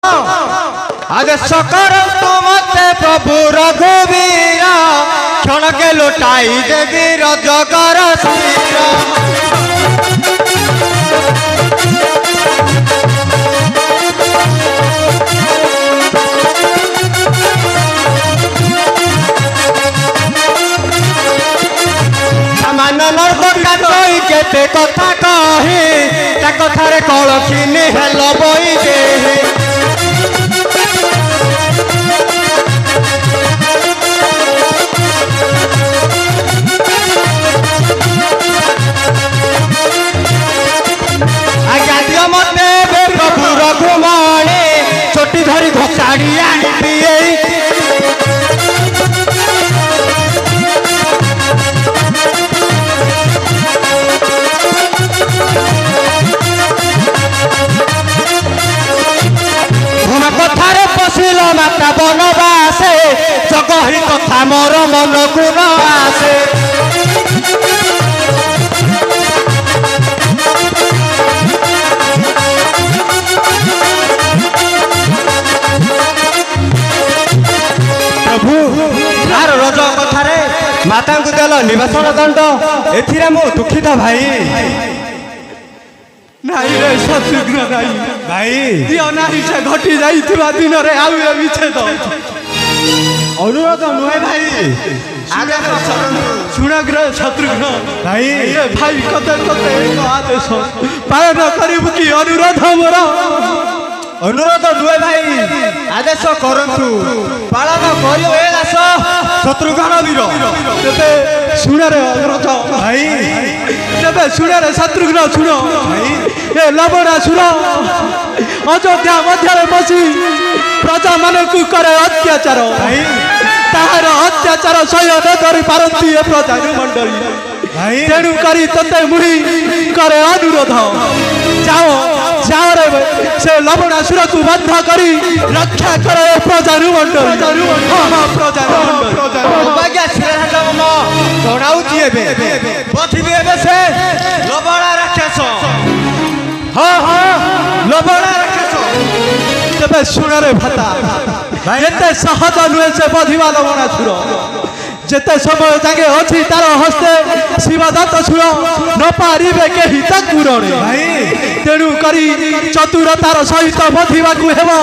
आदेश कर मते प्रभु रघुवीर क्षण के लुटाई देवी रजगर केते कथा कही कथार कलखिनी हेल बई दे आज्ञा दियो मते प्रभु रघुमणि छोटी धरी घोषाड़ी आनी कथारे पशिल माता बनवासे जगही कथा मोर मन को न आसे प्रभु यार रज कथारे माता को देल निवासन दंड एथिरे मु दुखित भाई नहीं रे शत्रुघ्न नहीं भाई दियो नहीं से घटी जाई दिन रे आउ विच्छेद अनुरोध नुहे भाई आगे शुणग्र शत्रुघ्न भाई ये भाई कते कते आदेश पालन करिबु कि अनुरोध मोर अनुरोध नुहे भाई आदेश करंतु पालन करियो ए दास शत्रुघ्न वीर तेबे शुण रे अनुरोध भाई तेबे शुण रे शत्रुघ्न शुण भाई ए लबड़ा शुण अयोध्या मध्य बसी प्रजा मानकु करे अत्याचार भाई ताहार अत्याचार सह्य न करि पारंती ए प्रजा मंडली भाई तेणु करी तते मुहि करे अनुरोध जाओ जाओ रे से लबणासुर को बंध करी रक्षा करे प्रजा मंडली हां प्रजा मंडली अबाग्या श्रीराम जणाउची एबे पथिबे एबे से लबणा राक्षस हां हां लबणा राक्षस तबे सुन रे भता एते सहज नुहे से बधिवा लबणासुर जेते समय जागे अछि तार हस्ते शिवदत्त सुर न पारिबे केहि तकुरणे भाई तेणु करी चतुरतार सहित बधिवा को हेबो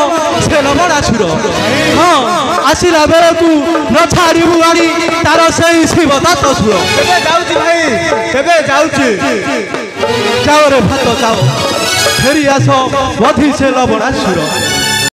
से लबणासुर हां आसिला बेले को न छाड़िबु आनी तार सेही शिवदत्त सुर केबे जाउची भाई केबे जाउची जाओ रे भात जाओ फेरी आस बधी से लबणासुर